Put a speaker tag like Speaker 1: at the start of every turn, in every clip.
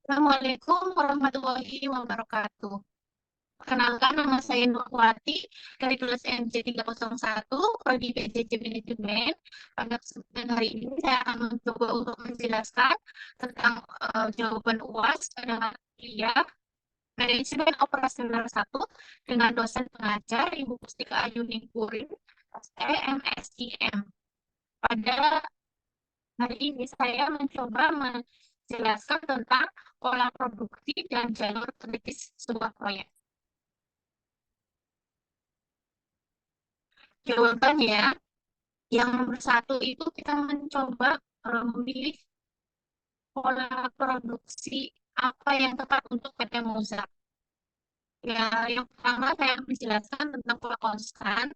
Speaker 1: Assalamualaikum warahmatullahi wabarakatuh. Perkenalkan, nama saya Nurwati dari kelas MC301 Prodi PJJ Manajemen. Pada kesempatan hari ini saya akan mencoba untuk menjelaskan tentang jawaban UAS pada mata kuliah Manajemen Operasional 1 dengan dosen pengajar Ibu Pustika Ayuni Kurin, STMSIM. Pada hari ini saya mencoba menjelaskan tentang pola produksi dan jalur kritis sebuah proyek. Jawabannya, yang nomor satu itu kita mencoba memilih pola produksi apa yang tepat untuk PT Mozart. Ya, yang pertama saya menjelaskan tentang pola konstan,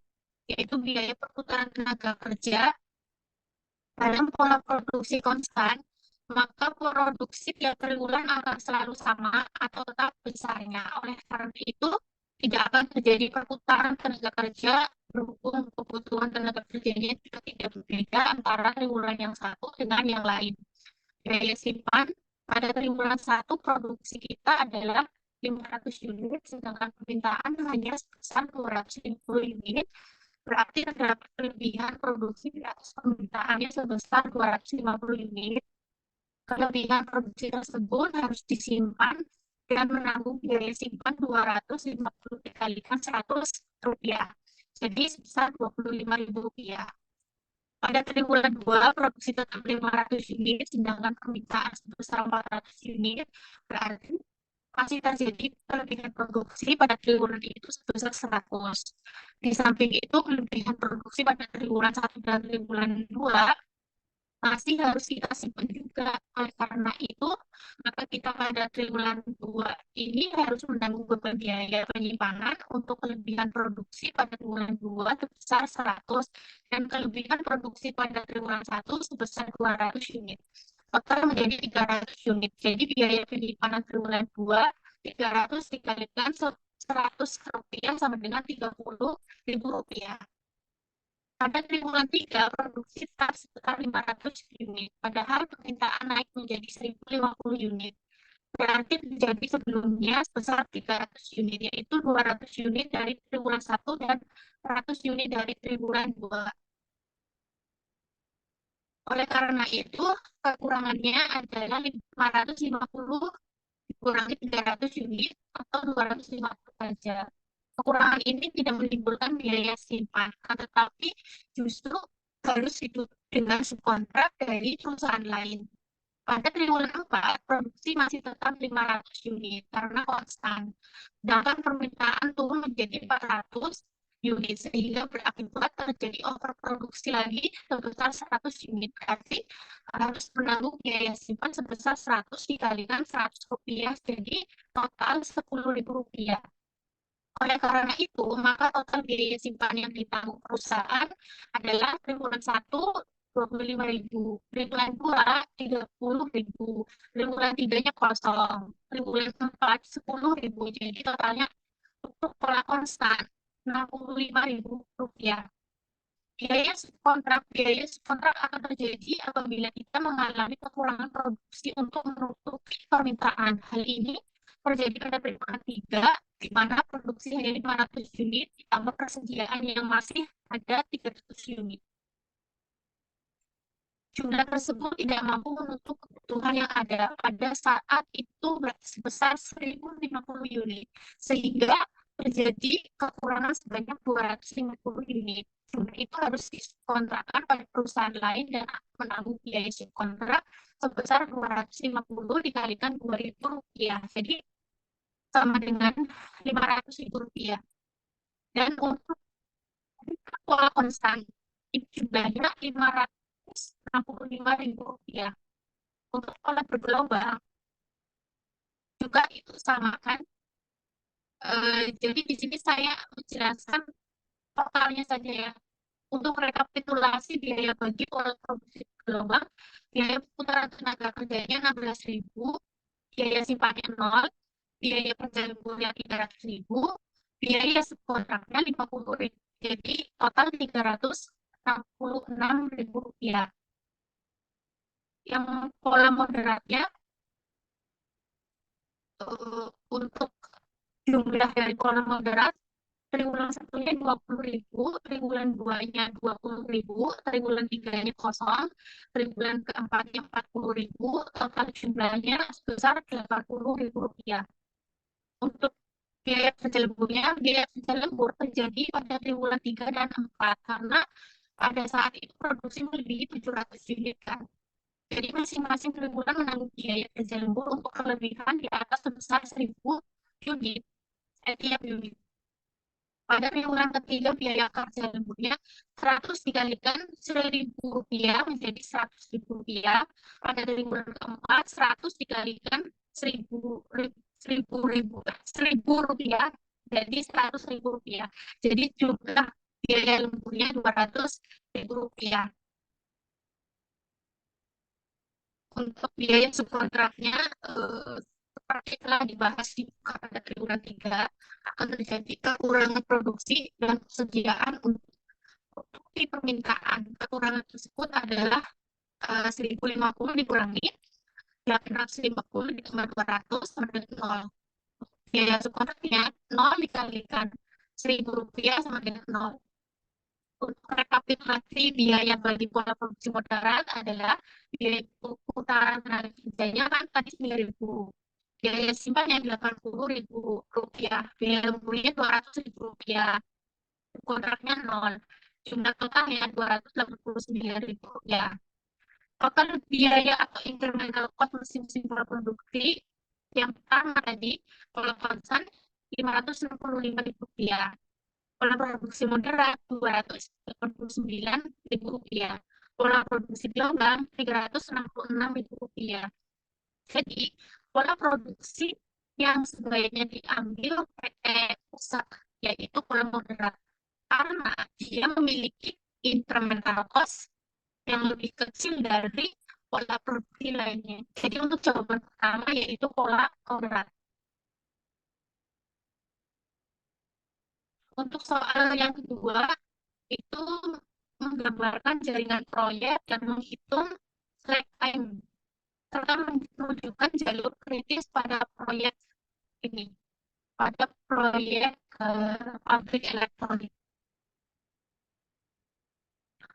Speaker 1: yaitu biaya perputaran tenaga kerja dalam pola produksi konstan, maka produksi tiap triwulan akan selalu sama atau tetap besarnya. Oleh karena itu, tidak akan terjadi perputaran tenaga kerja berhubung kebutuhan tenaga kerjanya juga tidak berbeda antara triwulan yang satu dengan yang lain. Biaya simpan pada triwulan satu produksi kita adalah 500 unit, sedangkan permintaan hanya sebesar 250 unit. Berarti terdapat kelebihan produksi di atas permintaannya sebesar 250 unit. Kelebihan produksi tersebut harus disimpan dan menanggung biaya simpan 250 dikalikan 100 rupiah. Jadi sebesar 25.000 rupiah. Pada triwulan 2, produksi tetap 500 unit, sedangkan permintaan sebesar 400 unit, berarti masih terjadi kelebihan produksi pada triwulan itu sebesar 100. Di samping itu, kelebihan produksi pada triwulan 1 dan triwulan 2 masih harus kita simpan juga. Oleh karena itu, maka kita pada triwulan 2 ini harus menanggung beban biaya penyimpanan untuk kelebihan produksi pada triwulan 2 sebesar 100 dan kelebihan produksi pada triwulan 1 sebesar 200 unit. Total menjadi 300 unit. Jadi biaya penyimpanan triwulan 2 300 dikalikan 100 rupiah sama dengan 30.000 rupiah. Pada triwulan 3, produksi tetap sekitar 500 unit, padahal permintaan naik menjadi 1.050 unit. Berarti terjadi sebelumnya sebesar 300 unit, yaitu 200 unit dari triwulan 1 dan 100 unit dari triwulan 2. Oleh karena itu, kekurangannya adalah 550 dikurangi 300 unit atau 250 saja. Kekurangan ini tidak menimbulkan biaya simpan, tetapi justru harus hidup dengan subkontrak dari perusahaan lain. Pada triwulan 4, produksi masih tetap 500 unit karena konstan. Sedangkan permintaan turun menjadi 400 unit sehingga berakibat terjadi overproduksi lagi sebesar 100 unit. Berarti harus menanggung biaya simpan sebesar 100 dikalikan 100 rupiah, jadi total 10.000 rupiah. Oleh karena itu, maka total biaya simpan yang ditanggung perusahaan adalah triwulan 1 25.000, triwulan 2 30.000, triwulan 3-nya kosong, triwulan 4 10.000, jadi totalnya untuk pola konstan 65.000 rupiah. Biaya kontrak akan terjadi apabila kita mengalami kekurangan produksi untuk menutupi permintaan. Hal ini terjadi pada triwulan 3, di mana produksi hanya 500 unit, ditambah persediaan yang masih ada 300 unit. Jumlah tersebut tidak mampu menutup kebutuhan yang ada pada saat itu sebesar 1.050 unit, sehingga terjadi kekurangan sebanyak 250 unit. Jumlah itu harus dikontrakkan pada perusahaan lain dan menanggung biaya subkontrak sebesar 250 dikalikan 2.000 rupiah. Jadi sama dengan 500.000 rupiah. Dan untuk pola konstan, jumlahnya 565.000 rupiah. Untuk pola bergelombang juga itu sama kan. Jadi di sini saya menjelaskan totalnya saja ya. Untuk rekapitulasi biaya bagi pola produksi bergelombang, biaya putaran tenaga kerjanya 16.000, biaya simpannya 0, biaya penjemputannya 300.000, biaya subkontraknya 50.000. Jadi total 366.000 rupiah. Yang pola moderatnya Untuk jumlah dari pola moderat, triwulan satunya 20.000, triwulan duanya 20.000, triwulan tiganya kosong, triwulan keempatnya 40.000, total jumlahnya sebesar 80.000 rupiah. Untuk biaya kerja lemburnya, biaya kerja lembur terjadi pada triwulan 3 dan 4 karena pada saat itu produksi melebihi 700 unit kan. Jadi masing-masing triwulan menanggung biaya kerja lembur untuk kelebihan di atas sebesar 1.000 unit setiap unit. Pada triwulan ketiga biaya kerja lemburnya 100 dikalikan 1.000 rupiah menjadi 100.000 rupiah. Pada triwulan keempat 100 dikalikan 1.000 rupiah jadi 100.000 rupiah. Jadi jumlah biaya lemburnya 200.000 rupiah. Untuk biaya subkontraknya seperti telah dibahas di pada triwulan 3 akan terjadi kekurangan produksi dan persediaan untuk di permintaan. Kekurangan tersebut adalah 1.050 dikurangi 850 ditambah 200 sama dengan 0. Biaya subkontraknya 0 dikalikan 1.000 rupiah sama dengan 0. Untuk rekapitulasi biaya bagi pola produksi moderat adalah biaya putaran tenaga kerjanya kan tadi 9.000, biaya simpannya 80.000 rupiah, biaya lemburnya 200.000 rupiah, kontraknya 0, jumlah totalnya 289.000 rupiah. Total biaya atau incremental cost mesin-mesin pola produksi yang pertama tadi pola konstan 565.000 rupiah, pola produksi moderat 289.000 rupiah, pola produksi gelombang 366.000 rupiah. Jadi pola produksi yang sebaiknya diambil PT pusat yaitu pola moderat karena dia memiliki incremental cost yang lebih kecil dari pola produksi lainnya. Jadi untuk jawaban pertama yaitu pola moderat. Untuk soal yang kedua itu menggambarkan jaringan proyek dan menghitung slack time serta menunjukkan jalur kritis pada proyek ini, pada proyek pabrik elektronik.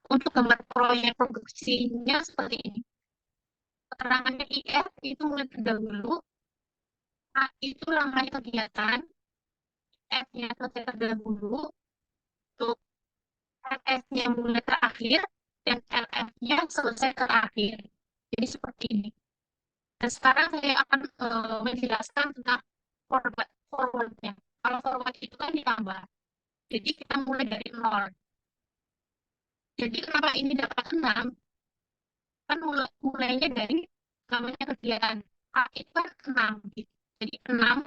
Speaker 1: Untuk gambar proyek produksinya seperti ini. Keterangannya IF itu mulai terdahulu, A itu rangkaian kegiatan, F-nya selesai terdahulu, untuk LF-nya mulai terakhir, dan LF-nya selesai terakhir. Jadi seperti ini. Dan sekarang saya akan menjelaskan tentang forward-nya. Kalau forward itu kan ditambah. Jadi kita mulai dari 0. Jadi kenapa ini dapat 6? Kan mulainya dari namanya kegiatan. A itu kan 6. Gitu. Jadi 6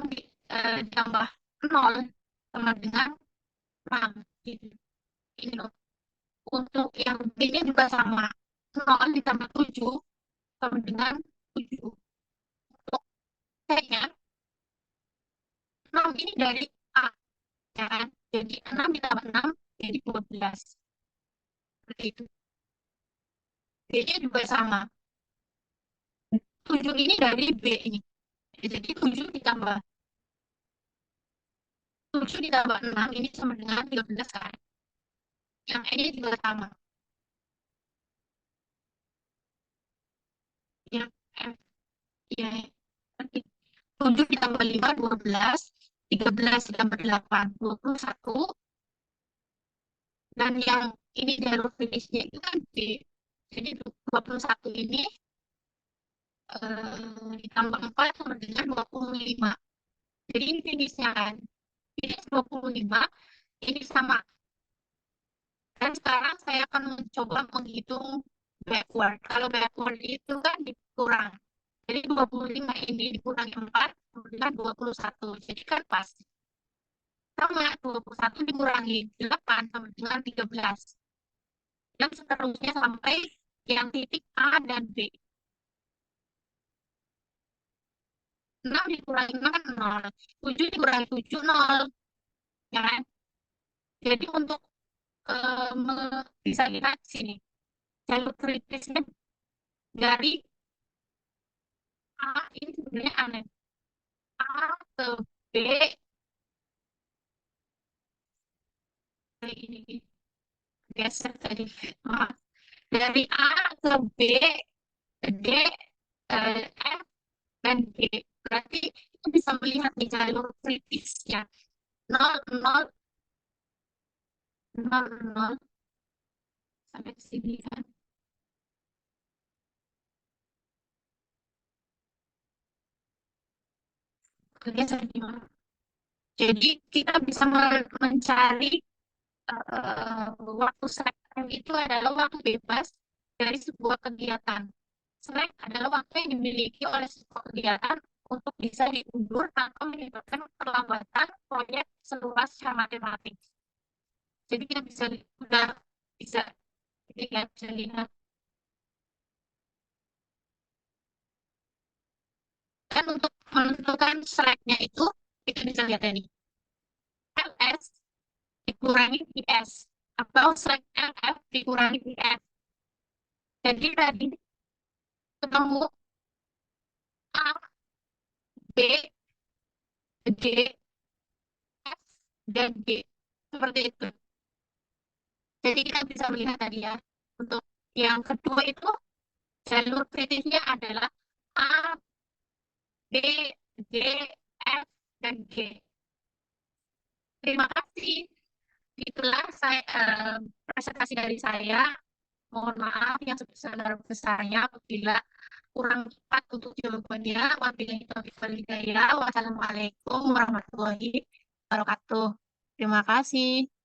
Speaker 1: ditambah 0 sama dengan 6. Gitu. Ini loh. Untuk yang B-nya juga sama. 0 ditambah 7 sama dengan 7. Untuk C-nya 6 ini dari A. Ya kan? Jadi 6 ditambah 6 jadi 12. Seperti itu. B-nya juga sama. 7 ini dari B ini. Jadi 7 ditambah 7 ditambah 6 ini sama dengan 13 kan. Yang E-nya juga sama. Yang F, ya, 7 ditambah 5, 12. 13 ditambah 8, 21. Dan yang ini jalur finishnya itu kan B. Jadi 21 ini ditambah 4 sama dengan 25. Jadi ini finishnya kan. Finish 25, ini sama. Dan sekarang saya akan mencoba menghitung backward. Kalau backward itu kan dikurang. Jadi 25 ini dikurangi 4 dengan 21. Jadi kan pas. Sama 21 dikurangi 8 sama dengan 13. Dan seterusnya sampai yang titik A dan B. 6 dikurangi 6 kan 0. 7 dikurangi 7, 0. Ya kan? Jadi untuk bisa lihat sini. Jalur kritisnya dari A ini sebenarnya aneh. A ke B, ini geser tadi. Maaf. Dari A ke B, ke D, F, dan G. Berarti itu bisa melihat di jalur kritisnya. 0, 0, 0, 0, sampai ke sini kan. Geser gimana? Jadi kita bisa mencari waktu slack time itu adalah waktu bebas dari sebuah kegiatan. Slack adalah waktu yang dimiliki oleh sebuah kegiatan untuk bisa diundur tanpa menyebabkan perlambatan proyek seluas secara matematik. Jadi kita bisa udah bisa lihat, bisa lihat. Dan untuk menentukan slacknya itu kita bisa lihat ini. LS dikurangi PS atau slack LF dikurangi PS. Jadi tadi ketemu A, B, G, F, dan G. Seperti itu. Jadi kita bisa melihat tadi ya. Untuk yang kedua itu jalur kritisnya adalah A, B, D, F, dan G. Terima kasih. Itulah presentasi dari saya. Mohon maaf yang sebesar-besarnya apabila kurang tepat untuk jawabannya. Wabillahi taufiq wal hidayah. Wassalamualaikum warahmatullahi wabarakatuh. Terima kasih.